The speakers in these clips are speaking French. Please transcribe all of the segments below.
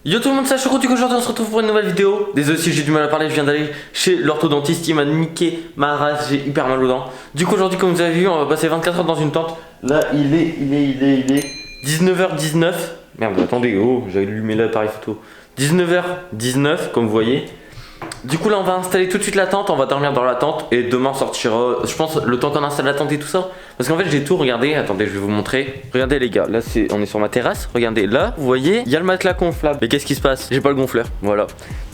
Yo tout le monde, c'est Choco, du coup aujourd'hui on se retrouve pour une nouvelle vidéo. Désolé si j'ai du mal à parler, je viens d'aller chez l'orthodontiste, il m'a niqué ma race, j'ai hyper mal aux dents. Du coup aujourd'hui comme vous avez vu, on va passer 24 heures dans une tente. Là il est 19h19. Merde attendez, oh j'ai allumé l'appareil photo. 19h19 comme vous voyez. Du coup là on va installer tout de suite la tente, on va dormir dans la tente et demain on sortira, je pense, le temps qu'on installe la tente et tout ça. Parce qu'en fait j'ai tout regardé, attendez je vais vous montrer. Regardez les gars, là on est sur ma terrasse, regardez là, vous voyez, il y a le matelas gonflable. Mais qu'est-ce qui se passe? J'ai pas le gonfleur, voilà.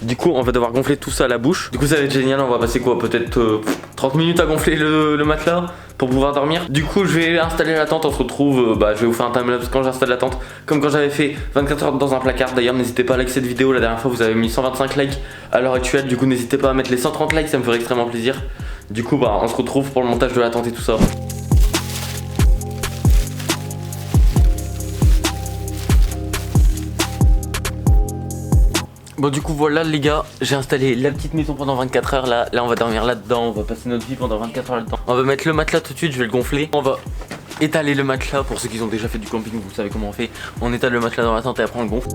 Du coup on va devoir gonfler tout ça à la bouche. Du coup ça va être génial, on va passer quoi, peut-être 30 minutes à gonfler le matelas pour pouvoir dormir. Du coup je vais installer la tente, on se retrouve, je vais vous faire un timelapse quand j'installe la tente. Comme quand j'avais fait 24 heures dans un placard. D'ailleurs n'hésitez pas à liker cette vidéo, la dernière fois vous avez mis 125 likes à l'heure actuelle. Du coup n'hésitez pas à mettre les 130 likes, ça me ferait extrêmement plaisir. Du coup on se retrouve pour le montage de la tente et tout ça. Bon du coup voilà les gars, j'ai installé la petite maison pendant 24 heures là on va dormir là-dedans, on va passer notre vie pendant 24 heures là-dedans. On va mettre le matelas tout de suite, je vais le gonfler. On va étaler le matelas, pour ceux qui ont déjà fait du camping, vous savez comment on fait. On étale le matelas dans la tente et après on le gonfle.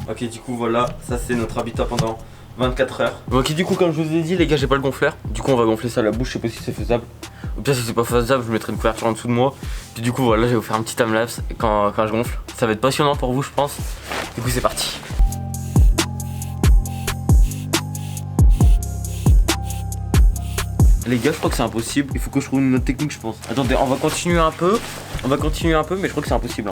Ok du coup voilà, ça c'est notre habitat pendant 24 heures. Ok du coup comme je vous ai dit les gars, j'ai pas le gonfleur. Du coup on va gonfler ça à la bouche, je sais pas si c'est faisable. Ou bien si c'est pas faisable, je mettrai une couverture en dessous de moi. Puis du coup voilà, je vais vous faire un petit timelapse quand je gonfle. Ça va être passionnant pour vous je pense. Du coup c'est parti. Les gars je crois que c'est impossible, il faut que je trouve une autre technique je pense. Attendez, on va continuer un peu, mais je crois que c'est impossible.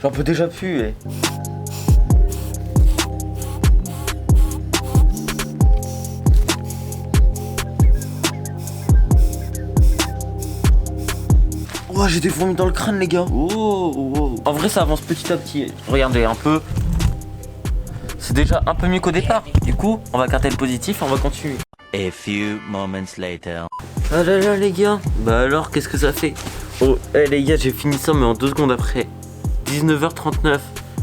J'en peux déjà plus Oh, j'ai des fourmis dans le crâne les gars. Oh. En vrai ça avance petit à petit. Regardez un peu. C'est déjà un peu mieux qu'au départ. Du coup on va garder le positif, on va continuer. A few moments later. Ah là là les gars. Bah alors qu'est-ce que ça fait? Oh les gars, j'ai fini ça mais en 2 secondes après. 19h39.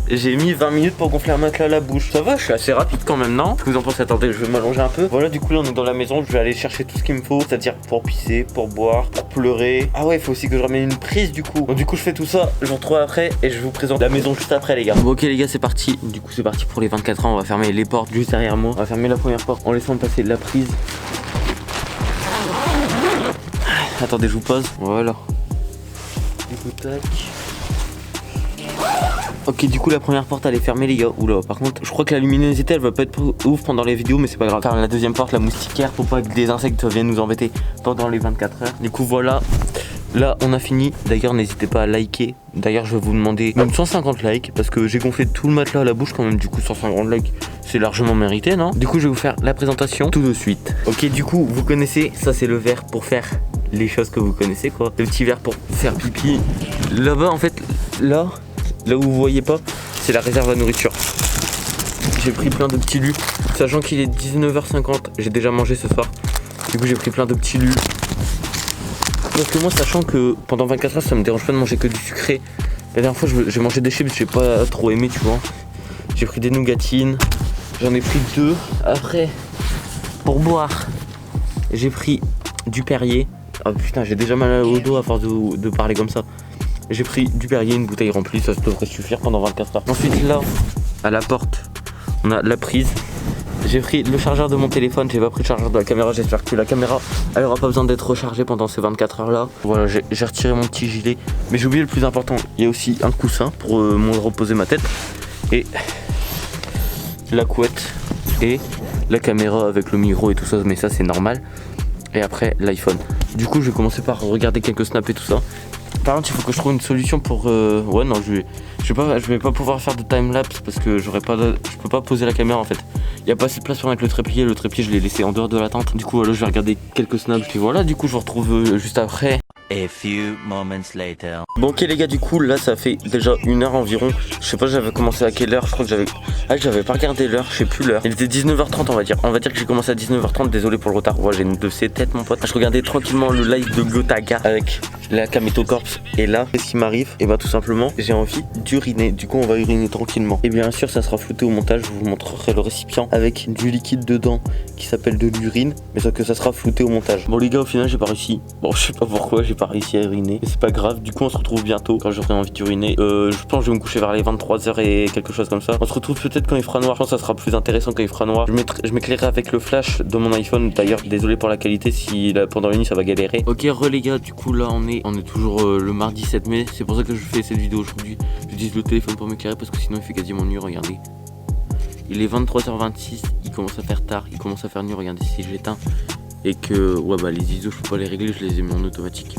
J'ai mis 20 minutes pour gonfler un matelas à la bouche. Ça va, je suis assez rapide quand même, non? Qu'est-ce que vous en pensez? Attendez, je vais m'allonger un peu. Voilà, du coup là on est dans la maison, je vais aller chercher tout ce qu'il me faut. C'est-à-dire pour pisser, pour boire, pour pleurer. Ah ouais, il faut aussi que je ramène une prise du coup. Donc du coup je fais tout ça, je vous retrouve après et je vous présente la maison juste après les gars. Bon, ok les gars, c'est parti. Du coup c'est parti pour les 24 ans, on va fermer les portes juste derrière moi. On va fermer la première porte en laissant passer la prise. Attendez, je vous pose. Voilà. Du coup tac. Ok du coup la première porte elle est fermée les gars. Oula, par contre je crois que la luminosité elle va pas être ouf pendant les vidéos, mais c'est pas grave. Faire la deuxième porte, la moustiquaire, pour pas que des insectes viennent nous embêter pendant les 24 heures. Du coup voilà, là on a fini. D'ailleurs n'hésitez pas à liker. D'ailleurs je vais vous demander même 150 likes, parce que j'ai gonflé tout le matelas à la bouche quand même. Du coup 150 likes c'est largement mérité, non? Du coup je vais vous faire la présentation tout de suite. Ok du coup vous connaissez, ça c'est le verre pour faire les choses que vous connaissez quoi. Le petit verre pour faire pipi. Là-bas en fait, là où vous voyez pas, c'est la réserve à nourriture. J'ai pris plein de petits lus, sachant qu'il est 19h50, j'ai déjà mangé ce soir. Du coup j'ai pris plein de petits lus. Parce que moi, sachant que pendant 24 heures ça me dérange pas de manger que du sucré. La dernière fois j'ai mangé des chips, j'ai pas trop aimé tu vois. J'ai pris des nougatines, j'en ai pris 2. Après pour boire j'ai pris du Perrier. Oh putain, j'ai déjà mal au dos à force de parler comme ça. J'ai pris du Perrier, une bouteille remplie, ça devrait suffire pendant 24 heures. Ensuite là, à la porte, on a la prise. J'ai pris le chargeur de mon téléphone, j'ai pas pris le chargeur de la caméra. J'espère que la caméra, elle aura pas besoin d'être rechargée pendant ces 24 heures là. Voilà, j'ai retiré mon petit gilet. Mais j'ai oublié le plus important, il y a aussi un coussin pour reposer ma tête. Et la couette et la caméra avec le micro et tout ça, mais ça c'est normal. Et après l'iPhone. Du coup je vais commencer par regarder quelques snaps et tout ça. Par contre il faut que je trouve une solution pour ouais non je vais pas pouvoir faire de timelapse parce que je peux pas poser la caméra en fait. Il y a pas assez de place pour mettre le trépied je l'ai laissé en dehors de la tente. Du coup là je vais regarder quelques snaps puis voilà, du coup je vous retrouve juste après. A few moments later. Bon ok les gars, du coup là ça fait déjà 1 heure environ. Je sais pas j'avais commencé à quelle heure, je crois que j'avais pas regardé l'heure, je sais plus l'heure. Il était 19h30 on va dire. On va dire que j'ai commencé à 19h30, désolé pour le retard. Ouais, j'ai une de ces têtes mon pote. Je regardais tranquillement le live de Gotaga avec La Camétocorps est là. Qu'est-ce qui m'arrive? Et bah tout simplement, j'ai envie d'uriner. Du coup, on va uriner tranquillement. Et bien sûr, ça sera flouté au montage. Je vous montrerai le récipient avec du liquide dedans qui s'appelle de l'urine. Mais sauf que ça sera flouté au montage. Bon les gars, au final, j'ai pas réussi. Bon, je sais pas pourquoi j'ai pas réussi à uriner. Mais c'est pas grave. Du coup, on se retrouve bientôt quand j'aurai envie d'uriner. Je pense que je vais me coucher vers les 23h et quelque chose comme ça. On se retrouve peut-être quand il fera noir. Je pense que ça sera plus intéressant quand il fera noir. Je m'éclairerai avec le flash de mon iPhone. D'ailleurs, désolé pour la qualité si pendant la nuit ça va galérer. Ok, les gars, du coup là on est toujours le mardi 7 mai. C'est pour ça que je fais cette vidéo aujourd'hui. J'utilise le téléphone pour m'éclairer parce que sinon il fait quasiment nuit. Regardez, il est 23h26. Il commence à faire tard. Il commence à faire nuit. Regardez si j'éteins et que ouais bah les ISO je peux pas les régler. Je les ai mis en automatique.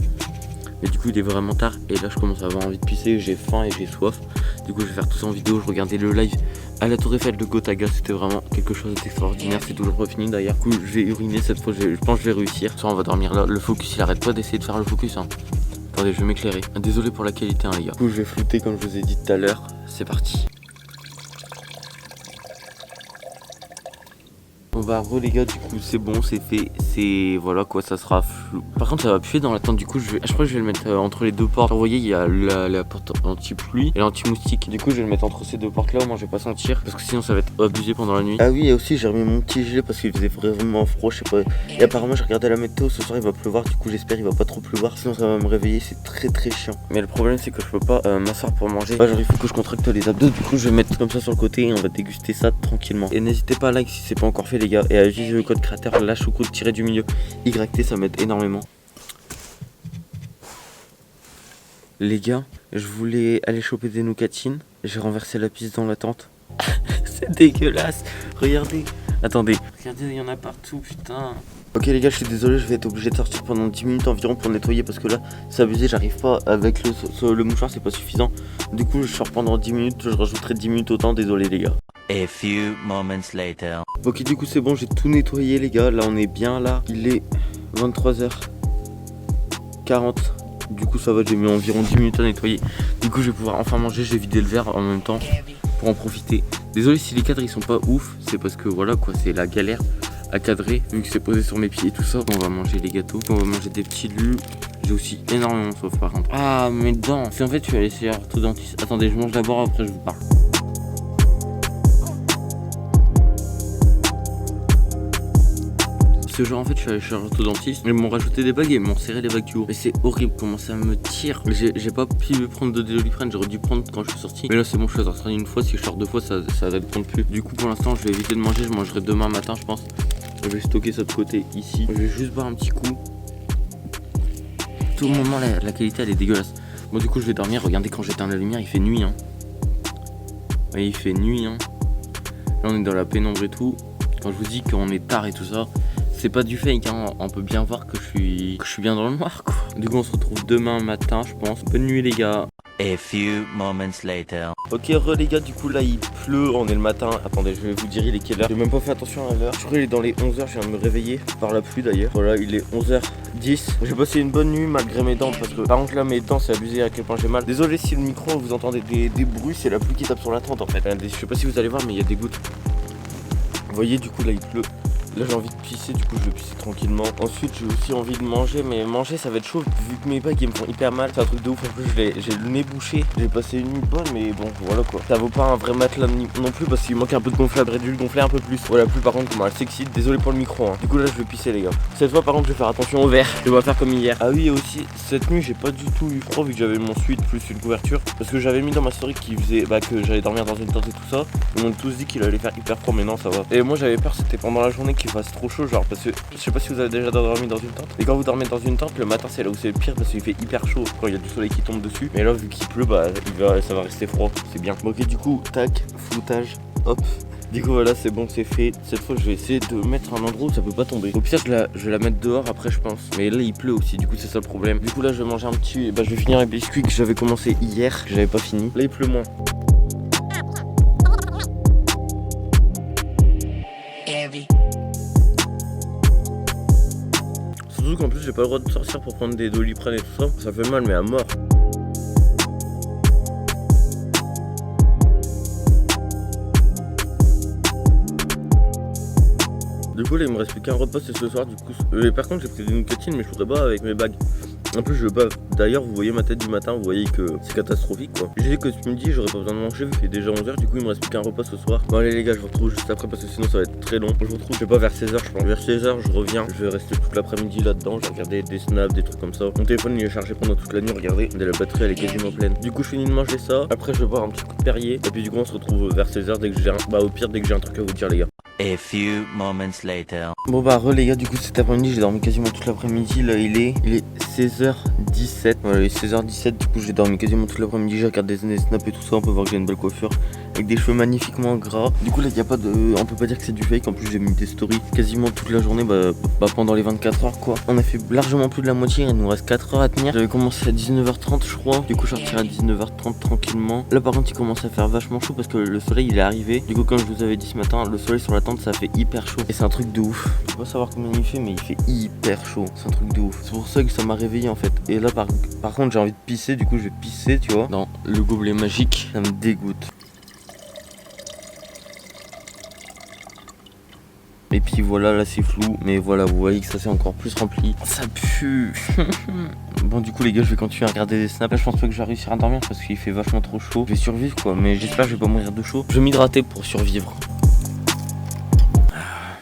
Mais du coup il est vraiment tard et là je commence à avoir envie de pisser. J'ai faim et j'ai soif. Du coup je vais faire tout ça en vidéo. Je regardais le live à la Tour Eiffel de Gotaga, c'était vraiment quelque chose d'extraordinaire. C'est toujours pas fini d'ailleurs. Du coup je vais uriner cette fois, je pense que je vais réussir. Ça on va dormir là. Le focus il arrête pas d'essayer de faire le focus hein. Attendez, je vais m'éclairer. Désolé pour la qualité hein les gars. Du coup je vais flouter comme je vous ai dit tout à l'heure. C'est parti. On va les gars, du coup c'est bon, c'est fait, c'est voilà quoi, ça sera flou. Par contre ça va puer dans la tente, du coup je crois que je vais le mettre entre les deux portes. Vous voyez il y a la porte anti-pluie et l'anti-moustique. Du coup je vais le mettre entre ces deux portes là, au moins je vais pas sentir parce que sinon ça va être abusé pendant la nuit. Ah oui, et aussi j'ai remis mon petit gilet parce qu'il faisait vraiment froid, je sais pas. Et apparemment j'ai regardé la météo, ce soir il va pleuvoir, du coup j'espère il va pas trop pleuvoir, sinon ça va me réveiller, c'est très chiant. Mais le problème c'est que je peux pas m'asseoir pour manger. Bah, genre il faut que je contracte les abdos, du coup je vais mettre comme ça sur le côté et on va déguster ça tranquillement. Et n'hésitez pas à like si c'est pas encore fait les gars, et à utiliser le code créateur la choucroute tiré du milieu YT, ça m'aide énormément. Les gars, je voulais aller choper des nougatines, j'ai renversé la pisse dans la tente. C'est dégueulasse, regardez. Attendez, regardez, il y en a partout, putain. Ok les gars, je suis désolé, je vais être obligé de sortir pendant 10 minutes environ pour nettoyer parce que là c'est abusé, j'arrive pas avec le mouchoir, c'est pas suffisant. Du coup je sors pendant 10 minutes, je rajouterai 10 minutes au temps, désolé les gars. A few moments later. Ok du coup c'est bon, j'ai tout nettoyé les gars, là on est bien là. Il est 23h40. Du coup ça va, j'ai mis environ 10 minutes à nettoyer. Du coup je vais pouvoir enfin manger, j'ai vidé le verre en même temps pour en profiter. Désolé si les cadres ils sont pas ouf, c'est parce que voilà quoi, c'est la galère à cadrer vu que c'est posé sur mes pieds et tout ça. On va manger les gâteaux, on va manger des petits lus. J'ai aussi énormément soif par contre. Ah mes dents, c'est en fait je suis allé chez l'orthodontiste. Attendez, je mange d'abord après je vous parle. Ce genre en fait je suis allé chez l'orthodontiste, ils m'ont rajouté des bagues et ils m'ont serré les bagues du haut. Mais c'est horrible comment ça me tire. J'ai pas pu prendre de Doliprane, j'aurais dû prendre quand je suis sorti. Mais là c'est bon, je suis sorti une fois, si je sors deux fois ça va prendre plus. Du coup pour l'instant je vais éviter de manger, je mangerai demain matin je pense. Je vais stocker ça de côté ici. Je vais juste boire un petit coup. Tout le moment la qualité elle est dégueulasse. Bon du coup je vais dormir, regardez quand j'éteins la lumière il fait nuit hein. Ouais, il fait nuit hein. Là on est dans la pénombre et tout. Quand je vous dis qu'on est tard et tout ça, c'est pas du fake hein, on peut bien voir que je suis bien dans le noir quoi. Du coup on se retrouve demain matin je pense. Bonne nuit les gars. A few moments later. Ok les gars, du coup là il pleut, on est le matin. Attendez, je vais vous dire il est quelle heure. J'ai même pas fait attention à l'heure. Je crois qu'il est dans les 11h, je viens de me réveiller par la pluie d'ailleurs. Voilà, il est 11h10. J'ai passé une bonne nuit malgré mes dents parce que par contre là mes dents c'est abusé à quel point j'ai mal. Désolé si le micro vous entendez des bruits, c'est la pluie qui tape sur la tente en fait. Je sais pas si vous allez voir mais il y a des gouttes. Vous voyez du coup là il pleut. Là j'ai envie de pisser, du coup je vais pisser tranquillement. Ensuite j'ai aussi envie de manger, mais manger ça va être chaud vu que mes bagues ils me font hyper mal. C'est un truc de ouf, en plus j'ai le nez bouché. J'ai passé une nuit bonne mais bon voilà quoi. Ça vaut pas un vrai matelas non plus parce qu'il manque un peu de gonflable. J'aurais dû le gonfler un peu plus. Voilà, plus par contre comment elle s'excite, désolé pour le micro hein. Du coup là je vais pisser les gars. Cette fois par contre je vais faire attention au verre. Je vais pas faire comme hier. Ah oui et aussi cette nuit j'ai pas du tout eu froid vu que j'avais mon sweat plus une couverture. Parce que j'avais mis dans ma story qui faisait que j'allais dormir dans une tente et tout ça. Ils m'ont tous dit qu'il allait faire hyper froid mais non ça va. Et moi j'avais peur c'était pendant la journée qu'il fasse trop chaud genre parce que je sais pas si vous avez déjà dormi dans une tente. Et quand vous dormez dans une tente le matin c'est là où c'est le pire parce qu'il fait hyper chaud quand il y a du soleil qui tombe dessus. Mais là vu qu'il pleut bah ça va rester froid, c'est bien. Bon, ok du coup tac, floutage, hop. Du coup voilà c'est bon c'est fait. Cette fois je vais essayer de mettre un endroit où ça peut pas tomber. Au pire je vais la mettre dehors après je pense. Mais là il pleut aussi du coup c'est ça le problème. Du coup là je vais manger un petit, je vais finir les biscuits que j'avais commencé hier, que j'avais pas fini. Là il pleut moins. Surtout qu'en plus j'ai pas le droit de sortir pour prendre des Doliprane et tout ça. Ça fait mal mais à mort. Du coup là il me reste plus qu'un repas c'est ce soir du coup. Par contre j'ai pris des nougatines mais je voudrais pas avec mes bagues. En plus je bave. D'ailleurs vous voyez ma tête du matin, vous voyez que c'est catastrophique quoi. J'ai dit que ce midi j'aurais pas besoin de manger vu qu'il est déjà 11h, du coup il me reste plus qu'un repas ce soir. Bon allez les gars, je vous retrouve juste après parce que sinon ça va être très long. Je vous retrouve, je sais pas, vers 16h je pense. Vers 16h je reviens, je vais rester toute l'après-midi là-dedans, je vais regarder des snaps, des trucs comme ça. Mon téléphone il est chargé pendant toute la nuit, regardez, la batterie elle est quasiment pleine. Du coup je finis de manger ça, après je vais boire un petit coup de Perrier et puis du coup on se retrouve vers 16h dès que j'ai au pire dès que j'ai un truc à vous dire les gars. A few moments later. Bon bah les gars, du coup cet après-midi j'ai dormi quasiment toute l'après-midi. Là il est 16h17. Voilà, il est 16h17, du coup j'ai dormi quasiment toute l'après-midi. J'ai regardé des snaps et tout ça, on peut voir que j'ai une belle coiffure avec des cheveux magnifiquement gras. Du coup là y a pas de, on peut pas dire que c'est du fake. En plus j'ai mis des stories quasiment toute la journée, pendant les 24 heures quoi. On a fait largement plus de la moitié, il nous reste 4 heures à tenir. J'avais commencé à 19h30 je crois, du coup je sortirai à 19h30 tranquillement. Là par contre il commence à faire vachement chaud parce que le soleil il est arrivé. Du coup comme je vous avais dit ce matin, le soleil sur la tente ça fait hyper chaud et c'est un truc de ouf. Je peux pas savoir combien il fait mais il fait hyper chaud, c'est un truc de ouf. C'est pour ça que ça m'a réveillé en fait. Et là par contre j'ai envie de pisser, du coup je vais pisser tu vois dans le gobelet magique, ça me dégoûte. Et puis voilà, là c'est flou, mais voilà, vous voyez que ça s'est encore plus rempli. Ça pue. Bon du coup les gars, je vais continuer à regarder des snaps. Là je pense pas que je vais réussir à dormir parce qu'il fait vachement trop chaud. Je vais survivre quoi, mais j'espère que je vais pas mourir de chaud. Je vais m'hydrater pour survivre.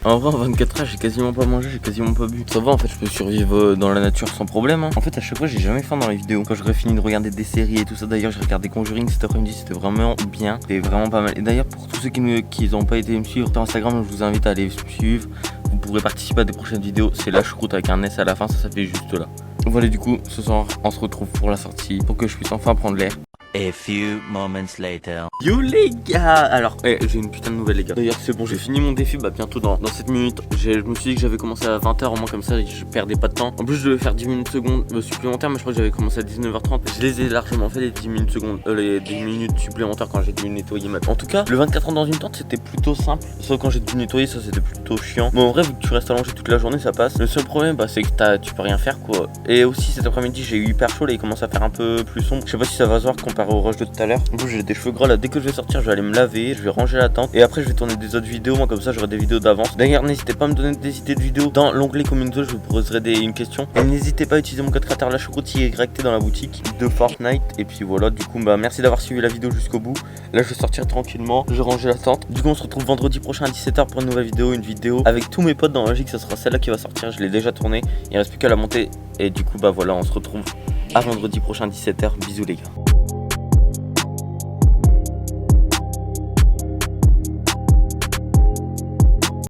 En vrai en 24 heures j'ai quasiment pas mangé, j'ai quasiment pas bu. Ça va en fait, je peux survivre dans la nature sans problème hein. En fait à chaque fois j'ai jamais faim dans les vidéos. Quand j'aurais fini de regarder des séries et tout ça, d'ailleurs j'ai regardé Conjuring cet après-midi, c'était vraiment bien, c'était vraiment pas mal. Et d'ailleurs pour tous ceux qui n'ont pas été me suivre sur Instagram, je vous invite à aller me suivre. Vous pourrez participer à des prochaines vidéos, c'est la choucroute avec un S à la fin, ça fait juste là. Voilà du coup, ce soir on se retrouve pour la sortie, pour que je puisse enfin prendre l'air. A few moments later. Yo les gars. Alors j'ai une putain de nouvelle les gars. D'ailleurs c'est bon, j'ai fini mon défi bientôt dans 7 minutes. Je me suis dit que j'avais commencé à 20h au moins, comme ça je perdais pas de temps. En plus je devais faire 10 minutes secondes supplémentaires, mais je crois que j'avais commencé à 19h30. Je les ai largement fait les 10 minutes secondes, les 10 minutes supplémentaires quand j'ai dû nettoyer ma... En tout cas le 24 ans dans une tente c'était plutôt simple. Sauf quand j'ai dû nettoyer, ça c'était plutôt chiant. Mais en vrai vu que tu restes allongé toute la journée ça passe. Le seul problème c'est que tu peux rien faire quoi. Et aussi cet après-midi j'ai eu hyper chaud, là il commence à faire un peu plus sombre. Je sais pas si ça va se voir comparé au rush de tout à l'heure. En plus j'ai des cheveux gras là, dès que je vais sortir je vais aller me laver, je vais ranger la tente et après je vais tourner des autres vidéos, moi comme ça j'aurai des vidéos d'avance. D'ailleurs n'hésitez pas à me donner des idées de vidéos dans l'onglet communauté, je vous poserai une question. Et n'hésitez pas à utiliser mon code créateur la choucroute qui est directé dans la boutique de Fortnite. Et puis voilà, du coup merci d'avoir suivi la vidéo jusqu'au bout. Là je vais sortir tranquillement, je vais ranger la tente. Du coup on se retrouve vendredi prochain à 17h pour une nouvelle vidéo, avec tous mes potes dans Magic, ça sera celle-là qui va sortir, je l'ai déjà tournée, il reste plus qu'à la monter. Et du coup voilà, on se retrouve à vendredi prochain à 17h, bisous les gars.